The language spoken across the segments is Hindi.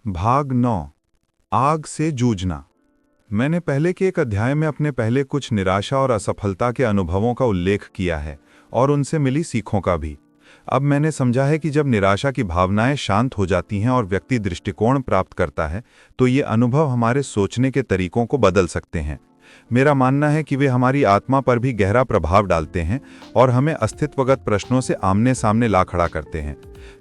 भाग 9 आग से जूझना। मैंने पहले के एक अध्याय में अपने पहले कुछ निराशा और असफलता के अनुभवों का उल्लेख किया है और उनसे मिली सीखों का भी। अब मैंने समझा है कि जब निराशा की भावनाएं शांत हो जाती हैं और व्यक्ति दृष्टिकोण प्राप्त करता है तो ये अनुभव हमारे सोचने के तरीकों को बदल सकते हैं। मेरा मानना है कि वे हमारी आत्मा पर भी गहरा प्रभाव डालते हैं और हमें अस्तित्वगत प्रश्नों से आमने सामने ला खड़ा करते हैं।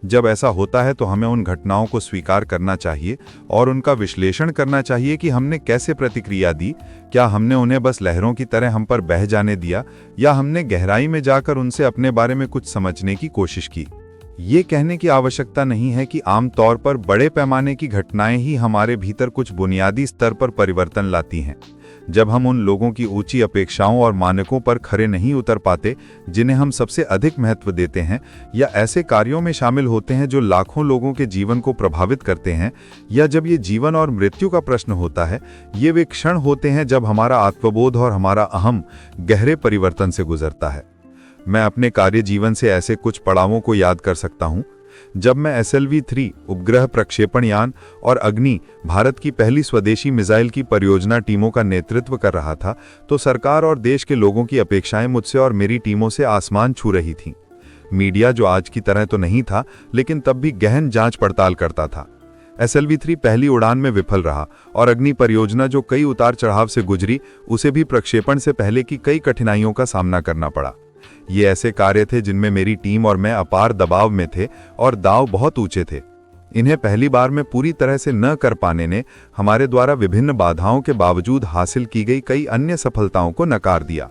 जब ऐसा होता है तो हमें उन घटनाओं को स्वीकार करना चाहिए और उनका विश्लेषण करना चाहिए कि हमने कैसे प्रतिक्रिया दी। क्या हमने उन्हें बस लहरों की तरह हम पर बह जाने दिया या हमने गहराई में जाकर उनसे अपने बारे में कुछ समझने की कोशिश की। ये कहने की आवश्यकता नहीं है कि आमतौर पर बड़े पैमाने की घटनाएं ही हमारे भीतर कुछ बुनियादी स्तर पर परिवर्तन लाती हैं। जब हम उन लोगों की ऊंची अपेक्षाओं और मानकों पर खरे नहीं उतर पाते जिन्हें हम सबसे अधिक महत्व देते हैं, या ऐसे कार्यों में शामिल होते हैं जो लाखों लोगों के जीवन को प्रभावित करते हैं, या जब ये जीवन और मृत्यु का प्रश्न होता है, ये वे क्षण होते हैं जब हमारा आत्मबोध और हमारा अहम गहरे परिवर्तन से गुजरता है। मैं अपने कार्य जीवन से ऐसे कुछ पड़ावों को याद कर सकता हूँ। जब मैं SLV-3 उपग्रह प्रक्षेपण यान और अग्नि, भारत की पहली स्वदेशी मिसाइल की परियोजना टीमों का नेतृत्व कर रहा था, तो सरकार और देश के लोगों की अपेक्षाएं मुझसे और मेरी टीमों से आसमान छू रही थीं। मीडिया जो आज की तरह तो नहीं था, लेकिन तब भी गहन जांच पड़ताल करता था। SLV-3 पहली उड़ान में विफल रहा और अग्नि परियोजना जो कई उतार चढ़ाव से गुजरी, उसे भी प्रक्षेपण से पहले की कई कठिनाइयों का सामना करना पड़ा। ये ऐसे कार्य थे जिनमें मेरी टीम और मैं अपार दबाव में थे और दांव बहुत ऊंचे थे। इन्हें पहली बार में पूरी तरह से न कर पाने ने हमारे द्वारा विभिन्न बाधाओं के बावजूद हासिल की गई कई अन्य सफलताओं को नकार दिया।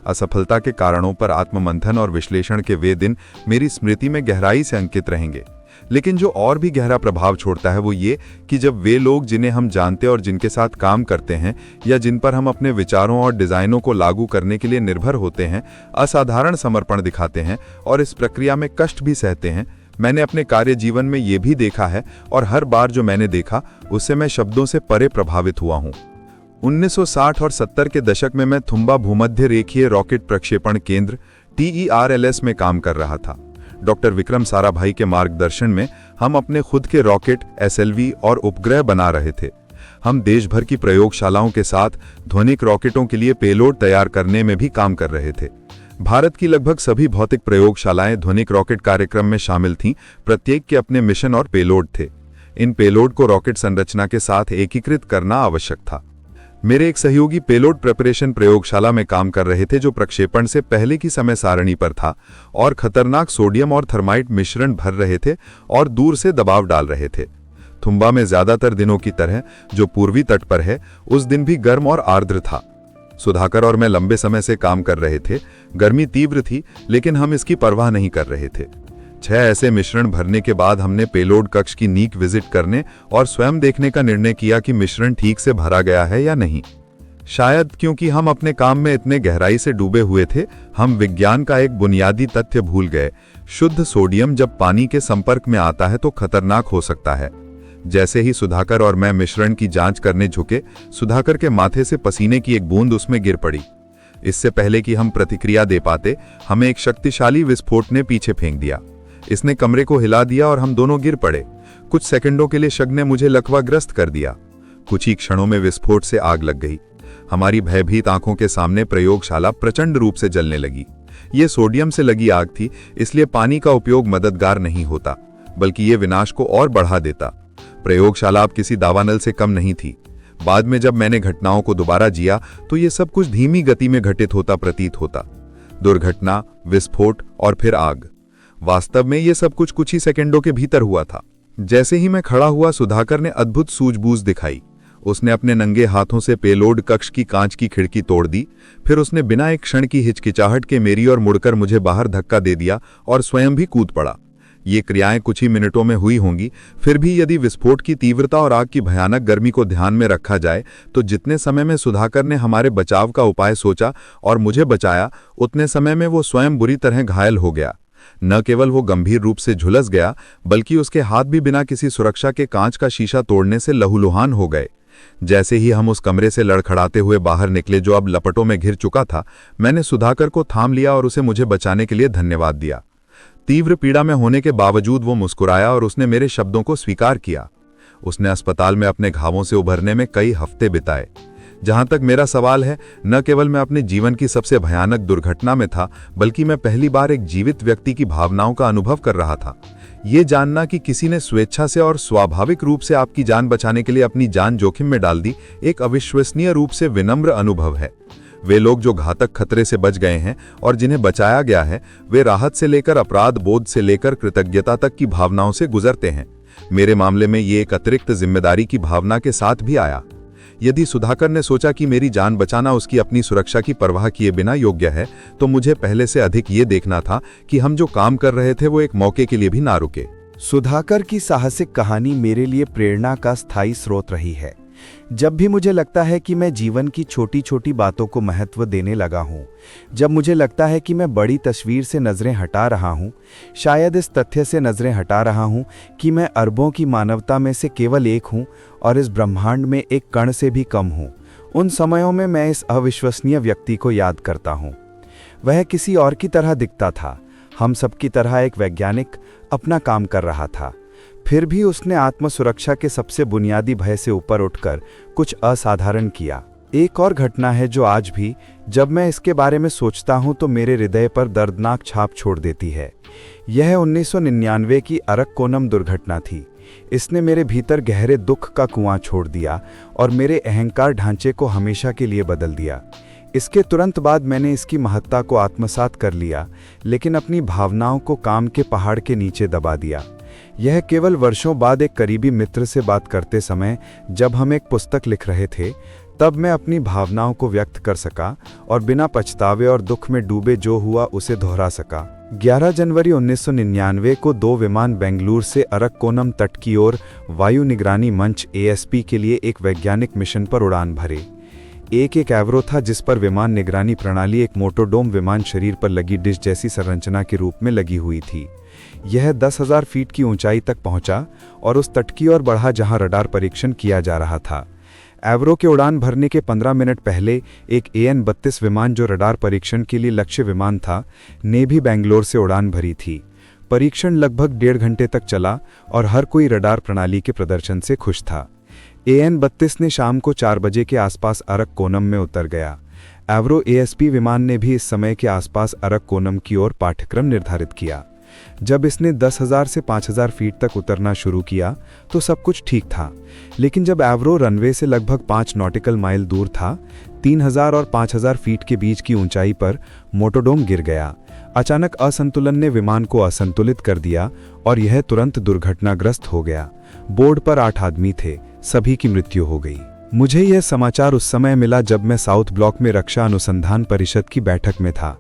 असफलता के कारणों पर आत्ममंथन और विश्लेषण के वे दिन मेरी स्मृति में गहराई से अंकित रहेंगे। लेकिन जो और भी गहरा प्रभाव छोड़ता है वो ये कि जब वे लोग जिन्हें हम जानते और जिनके साथ काम करते हैं या जिन पर हम अपने विचारों और डिजाइनों को लागू करने के लिए निर्भर होते हैं, असाधारण समर्पण दिखाते हैं और इस प्रक्रिया में कष्ट भी सहते हैं। मैंने अपने कार्य जीवन में ये भी देखा है और हर बार जो मैंने देखा उससे मैं शब्दों से परे प्रभावित हुआ हूँ। 1960 और 70 के दशक में मैं थुम्बा भूमध्य रेखीय रॉकेट प्रक्षेपण केंद्र TERLS में काम कर रहा था। डॉक्टर विक्रम साराभाई के मार्गदर्शन में हम अपने खुद के रॉकेट, SLV और उपग्रह बना रहे थे। हम देश भर की प्रयोगशालाओं के साथ ध्वनिक रॉकेटों के लिए पेलोड तैयार करने में भी काम कर रहे थे। भारत की लगभग सभी भौतिक प्रयोगशालाएं ध्वनिक रॉकेट कार्यक्रम में शामिल थीं। प्रत्येक के अपने मिशन और पेलोड थे। इन पेलोड को रॉकेट संरचना के साथ एकीकृत करना आवश्यक था। मेरे एक सहयोगी पेलोड प्रिपरेशन प्रयोगशाला में काम कर रहे थे जो प्रक्षेपण से पहले की समय सारणी पर था और खतरनाक सोडियम और थर्माइट मिश्रण भर रहे थे और दूर से दबाव डाल रहे थे। थुम्बा में ज्यादातर दिनों की तरह जो पूर्वी तट पर है, उस दिन भी गर्म और आर्द्र था। सुधाकर और मैं लंबे समय से काम कर रहे थे। गर्मी तीव्र थी, लेकिन हम इसकी परवाह नहीं कर रहे थे। 6 ऐसे मिश्रण भरने के बाद हमने पेलोड कक्ष की नीक विजिट करने और स्वयं देखने का निर्णय किया कि मिश्रण ठीक से भरा गया है या नहीं। शायद क्योंकि हम अपने काम में इतने गहराई से डूबे हुए थे, हम विज्ञान का एक बुनियादी तथ्य भूल गए। शुद्ध सोडियम जब पानी के संपर्क में आता है तो खतरनाक हो सकता है। जैसे ही सुधाकर और मैं मिश्रण की जांच करने झुके, सुधाकर के माथे से पसीने की एक बूंद उसमें गिर पड़ी। इससे पहले कि हम प्रतिक्रिया दे पाते, हमें एक शक्तिशाली विस्फोट ने पीछे फेंक दिया। इसने कमरे को हिला दिया और हम दोनों गिर पड़े। कुछ सेकंडों के लिए शक ने मुझे लकवाग्रस्त कर दिया। कुछ ही क्षणों में विस्फोट से आग लग गई। हमारी भयभीत आंखों के सामने प्रयोगशाला प्रचंड रूप से जलने लगी। ये सोडियम से लगी आग थी, इसलिए पानी का उपयोग मददगार नहीं होता, बल्कि ये विनाश को और बढ़ा देता। प्रयोगशाला अब किसी दावानल से कम नहीं थी। बाद में जब मैंने घटनाओं को दोबारा जिया तो ये सब कुछ धीमी गति में घटित होता प्रतीत होता। दुर्घटना, विस्फोट और फिर आग। वास्तव में ये सब कुछ ही सेकंडों के भीतर हुआ था। जैसे ही मैं खड़ा हुआ, सुधाकर ने अद्भुत सूझबूझ दिखाई। उसने अपने नंगे हाथों से पेलोड कक्ष की कांच की खिड़की तोड़ दी। फिर उसने बिना एक क्षण की हिचकिचाहट के मेरी ओर मुड़कर मुझे बाहर धक्का दे दिया और स्वयं भी कूद पड़ा। ये क्रियाएं कुछ ही मिनटों में हुई होंगी। फिर भी यदि विस्फोट की तीव्रता और आग की भयानक गर्मी को ध्यान में रखा जाए तो जितने समय में सुधाकर ने हमारे बचाव का उपाय सोचा और मुझे बचाया, उतने समय में वो स्वयं बुरी तरह घायल हो गया। न केवल वो गंभीर रूप से झुलस गया, बल्कि उसके हाथ भी बिना किसी सुरक्षा के कांच का शीशा तोड़ने से लहूलुहान हो गए। जैसे ही हम उस कमरे से लड़खड़ाते हुए बाहर निकले जो अब लपटों में घिर चुका था, मैंने सुधाकर को थाम लिया और उसे मुझे बचाने के लिए धन्यवाद दिया। तीव्र पीड़ा में होने के बावजूद वो मुस्कुराया और उसने मेरे शब्दों को स्वीकार किया। उसने अस्पताल में अपने घावों से उभरने में कई हफ्ते बिताए। जहां तक मेरा सवाल है, न केवल मैं अपने जीवन की सबसे भयानक दुर्घटना में था, बल्कि मैं पहली बार एक जीवित व्यक्ति की भावनाओं का अनुभव कर रहा था। ये जानना कि किसी ने स्वेच्छा से और स्वाभाविक रूप से आपकी जान बचाने के लिए अपनी जान जोखिम में डाल दी, एक अविश्वसनीय रूप से विनम्र अनुभव है। वे लोग जो घातक खतरे से बच गए हैं और जिन्हें बचाया गया है, वे राहत से लेकर अपराध बोध से लेकर कृतज्ञता तक की भावनाओं से गुजरते हैं। मेरे मामले में ये एक अतिरिक्त जिम्मेदारी की भावना के साथ भी आया। यदि सुधाकर ने सोचा कि मेरी जान बचाना उसकी अपनी सुरक्षा की परवाह किए बिना योग्य है, तो मुझे पहले से अधिक ये देखना था कि हम जो काम कर रहे थे वो एक मौके के लिए भी ना रुके। सुधाकर की साहसिक कहानी मेरे लिए प्रेरणा का स्थायी स्रोत रही है। जब भी मुझे लगता है कि मैं जीवन की छोटी छोटी बातों को महत्व देने लगा हूं, जब मुझे लगता है कि मैं बड़ी तस्वीर से नजरें हटा रहा हूं, शायद इस तथ्य से नजरें हटा रहा हूं कि मैं अरबों की मानवता में से केवल एक हूं और इस ब्रह्मांड में एक कण से भी कम हूं, उन समयों में मैं इस अविश्वसनीय व्यक्ति को याद करता हूं। वह किसी और की तरह दिखता था, हम सबकी तरह एक वैज्ञानिक अपना काम कर रहा था। फिर भी उसने आत्मसुरक्षा के सबसे बुनियादी भय से ऊपर उठकर कुछ असाधारण किया। एक और घटना है जो आज भी जब मैं इसके बारे में सोचता हूं तो मेरे हृदय पर दर्दनाक छाप छोड़ देती है। यह 1999 की अरक्कोनम दुर्घटना थी। इसने मेरे भीतर गहरे दुख का कुआं छोड़ दिया और मेरे अहंकार ढांचे को हमेशा के लिए बदल दिया। इसके तुरंत बाद मैंने इसकी महत्ता को आत्मसात कर लिया, लेकिन अपनी भावनाओं को काम के पहाड़ के नीचे दबा दिया। यह केवल वर्षों बाद एक करीबी मित्र से बात करते समय, जब हम एक पुस्तक लिख रहे थे, तब मैं अपनी भावनाओं को व्यक्त कर सका और बिना पछतावे और दुख में डूबे जो हुआ उसे दोहरा सका। 11 जनवरी 1999 को 2 विमान बेंगलुरु से अरक्कोनम तट की ओर वायु निगरानी मंच ASP के लिए एक वैज्ञानिक मिशन पर उड़ान भरे। एक एवरो था जिस पर विमान निगरानी प्रणाली एक मोटोडोम विमान शरीर पर लगी डिश जैसी संरचना के रूप में लगी हुई थी। यह 10,000 फीट की ऊंचाई तक पहुंचा और उस तट की ओर बढ़ा जहां रडार परीक्षण किया जा रहा था। एवरो के उड़ान भरने के 15 मिनट पहले एक AN-32 विमान, जो रडार परीक्षण के लिए लक्ष्य विमान था, ने भी बेंगलोर से उड़ान भरी थी। परीक्षण लगभग 1.5 घंटे तक चला और हर कोई रडार प्रणाली के प्रदर्शन से खुश था। AN-32 ने शाम को 4 बजे के आसपास अरक्कोनम में उतर गया। एवरो ASP विमान ने भी इस समय के आसपास अरक्कोनम की ओर पाठ्यक्रम निर्धारित किया। जब इसने 10,000 से 5,000 फीट तक उतरना शुरू किया तो सब कुछ ठीक था, लेकिन जब एवरो रनवे से लगभग 5 नॉटिकल माइल दूर था, 3,000 और 5,000 फीट के बीच की ऊंचाई पर मोटोडोम गिर गया। अचानक असंतुलन ने विमान को असंतुलित कर दिया और यह तुरंत दुर्घटनाग्रस्त हो गया। बोर्ड पर 8 आदमी थे, सभी की मृत्यु हो गई। मुझे यह समाचार उस समय मिला जब मैं साउथ ब्लॉक में रक्षा अनुसंधान परिषद की बैठक में था।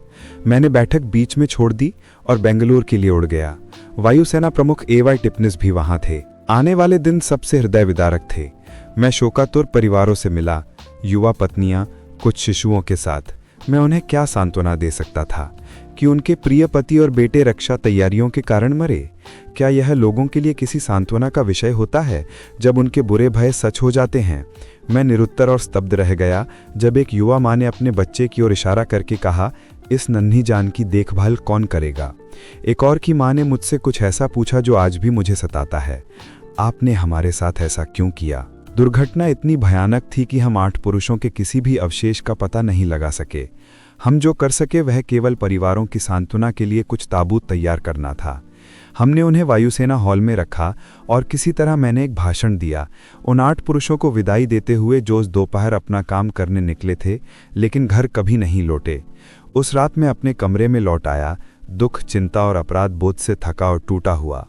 मैंने बैठक बीच में छोड़ दी और बेंगलुरु के लिए उड़ गया। वायुसेना प्रमुख AY टिपनिस भी वहां थे। आने वाले दिन सबसे हृदय विदारक थे। मैं शोकातुर परिवारों से मिला, युवा पत्नियां, कुछ शिशुओं के साथ। मैं उन्हें क्या सांत्वना दे सकता था कि उनके प्रिय पति और बेटे रक्षा तैयारियों के कारण मरे? क्या यह लोगों के लिए किसी सांत्वना का विषय होता है जब उनके बुरे भय सच हो जाते हैं? मैं निरुत्तर और स्तब्ध रह गया जब एक युवा माँ ने अपने बच्चे की ओर इशारा करके कहा, इस नन्ही जान की देखभाल कौन करेगा? एक और की माँ ने मुझसे कुछ ऐसा पूछा जो आज भी मुझे सताता है, आपने हमारे साथ ऐसा क्यों किया? दुर्घटना इतनी भयानक थी कि हम 8 पुरुषों के किसी भी अवशेष का पता नहीं लगा सके। हम जो कर सके वह केवल परिवारों की सांत्वना के लिए कुछ ताबूत तैयार करना था। हमने उन्हें वायुसेना हॉल में रखा और किसी तरह मैंने एक भाषण दिया। उन 8 पुरुषों को विदाई देते हुए जो उस दोपहर अपना काम करने निकले थे, लेकिन घर कभी नहीं लौटे। उस रात मैं अपने कमरे में लौट आया, दुख, चिंता और अपराध बोध से थका और टूटा हुआ।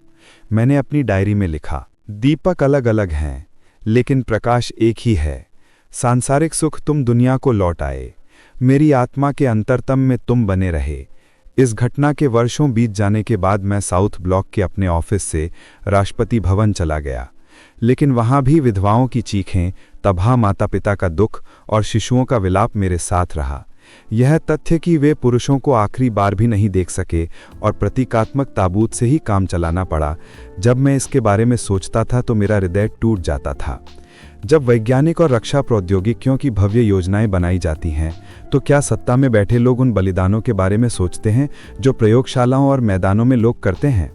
मैंने अपनी डायरी में लिखा, दीपक अलग अलग हैं, लेकिन प्रकाश एक ही है। सांसारिक सुख तुम दुनिया को लौट आए, मेरी आत्मा के अंतरतम में तुम बने रहे। इस घटना के वर्षों बीत जाने के बाद मैं साउथ ब्लॉक के अपने ऑफिस से राष्ट्रपति भवन चला गया, लेकिन वहां भी विधवाओं की चीखें, तबाह माता पिता का दुख और शिशुओं का विलाप मेरे साथ रहा। यह तथ्य कि वे पुरुषों को आखिरी बार भी नहीं देख सके और प्रतीकात्मक ताबूत से ही काम चलाना पड़ा, जब मैं इसके बारे में सोचता था तो मेरा हृदय टूट जाता था। जब वैज्ञानिक और रक्षा प्रौद्योगिकियों की भव्य योजनाएं बनाई जाती हैं, तो क्या सत्ता में बैठे लोग उन बलिदानों के बारे में सोचते हैं जो प्रयोगशालाओं और मैदानों में लोग करते हैं?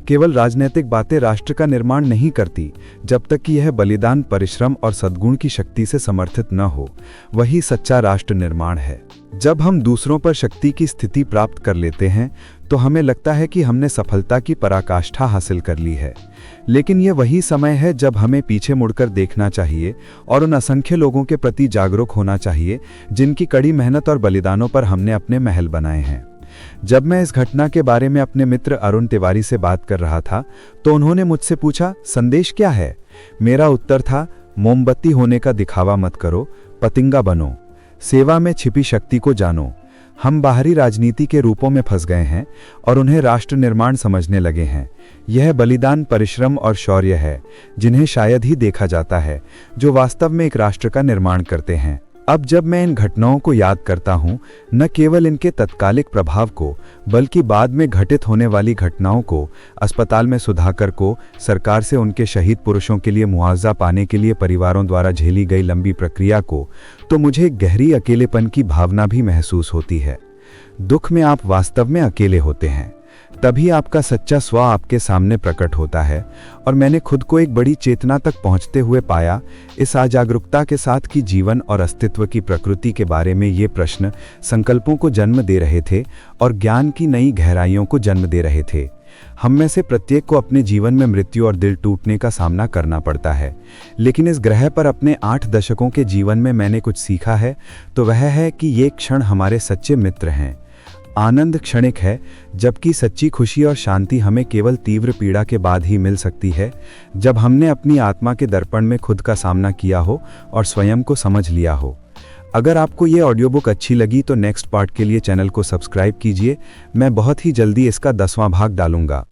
केवल राजनीतिक बातें राष्ट्र का निर्माण नहीं करती जब तक कि यह बलिदान, परिश्रम और सद्गुण की शक्ति से समर्थित न हो। वही सच्चा राष्ट्र निर्माण है। जब हम दूसरों पर शक्ति की स्थिति प्राप्त कर लेते हैं तो हमें लगता है कि हमने सफलता की पराकाष्ठा हासिल कर ली है, लेकिन यह वही समय है जब हमें पीछे मुड़कर देखना चाहिए और उन असंख्य लोगों के प्रति जागरूक होना चाहिए जिनकी कड़ी मेहनत और बलिदानों पर हमने अपने महल बनाए हैं। जब मैं इस घटना के बारे में अपने मित्र अरुण तिवारी से बात कर रहा था तो उन्होंने मुझसे पूछा, संदेश क्या है? मेरा उत्तर था, मोमबत्ती होने का दिखावा मत करो, पतंगा बनो, सेवा में छिपी शक्ति को जानो। हम बाहरी राजनीति के रूपों में फंस गए हैं और उन्हें राष्ट्र निर्माण समझने लगे हैं। यह बलिदान, परिश्रम और शौर्य है जिन्हें शायद ही देखा जाता है, जो वास्तव में एक राष्ट्र का निर्माण करते हैं। अब जब मैं इन घटनाओं को याद करता हूँ, न केवल इनके तत्कालिक प्रभाव को बल्कि बाद में घटित होने वाली घटनाओं को, अस्पताल में सुधाकर को, सरकार से उनके शहीद पुरुषों के लिए मुआवजा पाने के लिए परिवारों द्वारा झेली गई लंबी प्रक्रिया को, तो मुझे एक गहरी अकेलेपन की भावना भी महसूस होती है। दुख में आप वास्तव में अकेले होते हैं, तभी आपका सच्चा स्व आपके सामने प्रकट होता है। और मैंने खुद को एक बड़ी चेतना तक पहुंचते हुए पाया, इस अजागरूकता के साथ कि जीवन और अस्तित्व की प्रकृति के बारे में ये प्रश्न संकल्पों को जन्म दे रहे थे और ज्ञान की नई गहराइयों को जन्म दे रहे थे। हम में से प्रत्येक को अपने जीवन में मृत्यु और दिल टूटने का सामना करना पड़ता है, लेकिन इस ग्रह पर अपने 8 दशकों के जीवन में मैंने कुछ सीखा है तो वह है कि ये क्षण हमारे सच्चे मित्र हैं। आनंद क्षणिक है, जबकि सच्ची खुशी और शांति हमें केवल तीव्र पीड़ा के बाद ही मिल सकती है, जब हमने अपनी आत्मा के दर्पण में खुद का सामना किया हो और स्वयं को समझ लिया हो। अगर आपको ये ऑडियो बुक अच्छी लगी तो नेक्स्ट पार्ट के लिए चैनल को सब्सक्राइब कीजिए। मैं बहुत ही जल्दी इसका 10वां भाग डालूंगा।